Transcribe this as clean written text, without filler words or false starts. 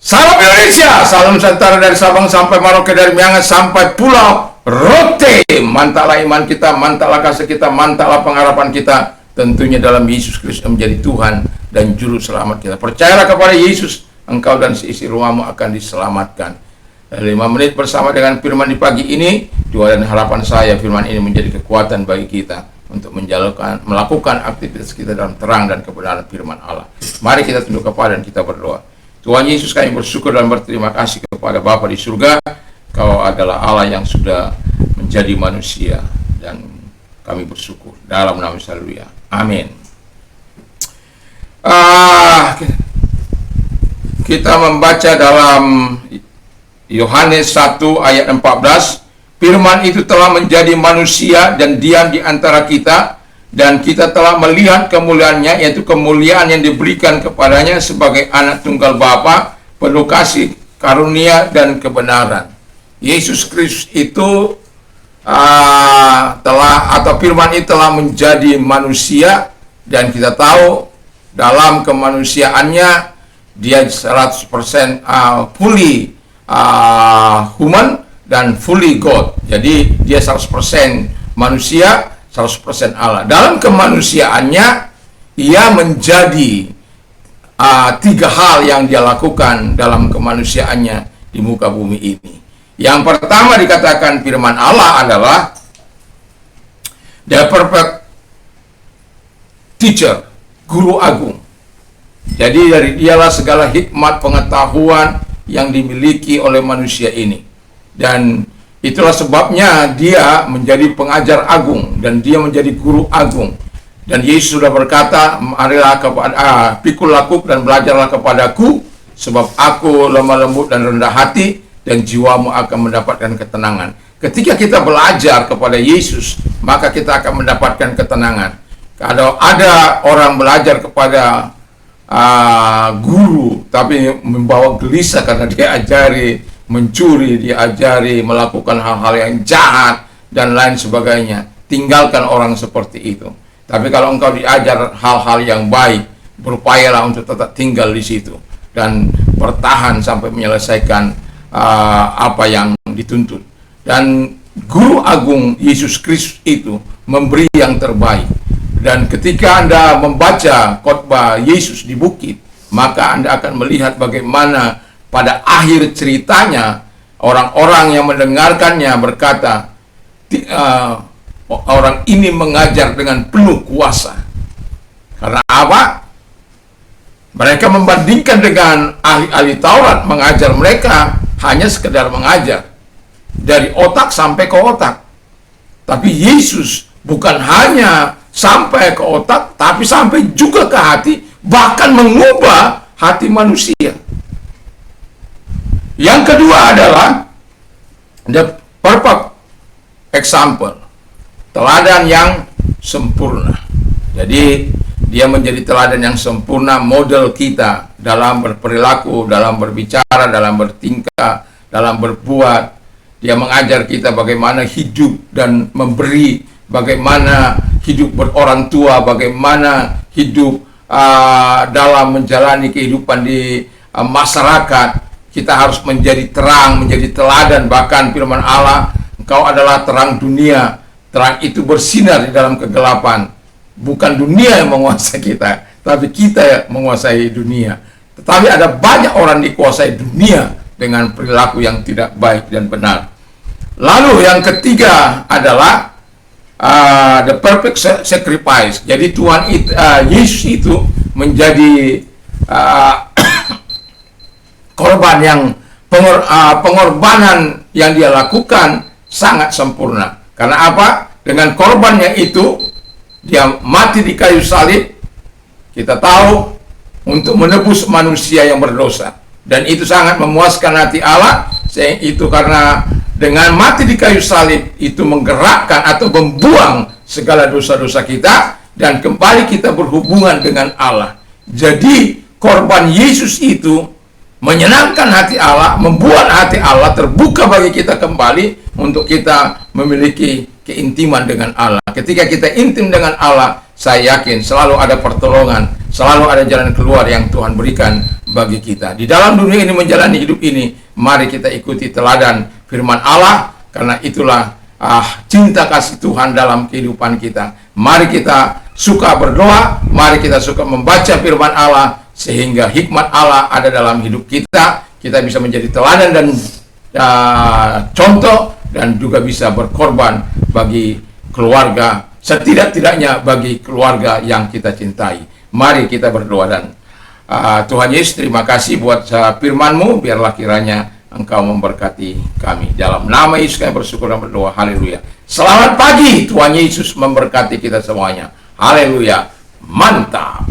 Salam Indonesia, salam Nusantara dari Sabang sampai Merauke, dari Miangas sampai Pulau Rote. Mantaplah iman kita, mantaplah kasih kita, mantaplah pengharapan kita. Tentunya dalam Yesus Kristus menjadi Tuhan dan Juru Selamat kita. Percayalah kepada Yesus, engkau dan seisi rumahmu akan diselamatkan. 5 menit bersama dengan firman di pagi ini, doa dan harapan saya firman ini menjadi kekuatan bagi kita untuk melakukan aktivitas kita dalam terang dan kebenaran firman Allah. Mari kita tunduk kepala dan kita berdoa. Tuhan Yesus, kami bersyukur dan berterima kasih kepada Bapa di surga. Kau adalah Allah yang sudah menjadi manusia, dan kami bersyukur dalam nama Yesus. Haleluya. Amin. Kita membaca dalam Yohanes 1 ayat 14. Firman itu telah menjadi manusia dan diam di antara kita, dan kita telah melihat kemuliaannya, yaitu kemuliaan yang diberikan kepadanya sebagai anak tunggal Bapa, penuh kasih, karunia, dan kebenaran. Yesus Kristus itu firman itu telah menjadi manusia, dan kita tahu dalam kemanusiaannya dia 100% fully human dan fully God. Jadi dia 100% manusia, 100% Allah. Dalam kemanusiaannya, ia menjadi 3 hal yang dia lakukan dalam kemanusiaannya di muka bumi ini. Yang pertama dikatakan firman Allah adalah the perfect teacher, guru agung. Jadi dari dialah segala hikmat pengetahuan yang dimiliki oleh manusia ini. Dan itulah sebabnya dia menjadi pengajar agung dan dia menjadi guru agung. Dan Yesus sudah berkata, marilah pikul laku dan belajarlah kepadaku, sebab aku lemah lembut dan rendah hati, dan jiwamu akan mendapatkan ketenangan. Ketika kita belajar kepada Yesus, maka kita akan mendapatkan ketenangan. Kalau ada orang belajar kepada guru, tapi membawa gelisah karena dia ajari mencuri, diajari melakukan hal-hal yang jahat dan lain sebagainya, tinggalkan orang seperti itu. Tapi kalau engkau diajar hal-hal yang baik, berupayalah untuk tetap tinggal di situ dan bertahan sampai menyelesaikan apa yang dituntut. Dan guru agung Yesus Kristus itu memberi yang terbaik. Dan ketika Anda membaca khotbah Yesus di bukit, maka Anda akan melihat bagaimana pada akhir ceritanya, orang-orang yang mendengarkannya berkata, orang ini mengajar dengan penuh kuasa. Karena apa? Mereka membandingkan dengan ahli-ahli Taurat, mengajar mereka hanya sekedar mengajar, dari otak sampai ke otak. Tapi Yesus bukan hanya sampai ke otak, tapi sampai juga ke hati, bahkan mengubah hati manusia. Yang kedua adalah the perfect example, teladan yang sempurna. Jadi dia menjadi teladan yang sempurna, model kita dalam berperilaku, dalam berbicara, dalam bertingkah, dalam berbuat. Dia mengajar kita bagaimana hidup dan memberi, bagaimana hidup berorang tua, bagaimana hidup dalam menjalani kehidupan di masyarakat. Kita harus menjadi terang, menjadi teladan. Bahkan firman Allah, engkau adalah terang dunia. Terang itu bersinar di dalam kegelapan. Bukan dunia yang menguasai kita, tapi kita yang menguasai dunia. Tetapi ada banyak orang dikuasai dunia dengan perilaku yang tidak baik dan benar. Lalu yang ketiga adalah the perfect sacrifice. Jadi Tuhan Yesus itu menjadi korban yang pengorbanan yang dia lakukan sangat sempurna. Karena apa? Dengan korbannya itu dia mati di kayu salib. Kita tahu untuk menebus manusia yang berdosa, dan itu sangat memuaskan hati Allah. Itu karena dengan mati di kayu salib itu menggerakkan atau membuang segala dosa-dosa kita, dan kembali kita berhubungan dengan Allah. Jadi korban Yesus itu menyenangkan hati Allah, membuat hati Allah terbuka bagi kita kembali untuk kita memiliki keintiman dengan Allah. Ketika kita intim dengan Allah, saya yakin selalu ada pertolongan, selalu ada jalan keluar yang Tuhan berikan bagi kita. Di dalam dunia ini menjalani hidup ini, mari kita ikuti teladan firman Allah, karena itulah cinta kasih Tuhan dalam kehidupan kita. Mari kita suka berdoa, mari kita suka membaca firman Allah, sehingga hikmat Allah ada dalam hidup kita. Kita bisa menjadi teladan dan contoh, dan juga bisa berkorban bagi keluarga, setidak-tidaknya bagi keluarga yang kita cintai. Mari kita berdoa. Dan Tuhan Yesus, terima kasih buat firman-Mu, biarlah kiranya Engkau memberkati kami. Dalam nama Yesus kami bersyukur dan berdoa. Haleluya. Selamat pagi, Tuhan Yesus memberkati kita semuanya. Haleluya. Mantap.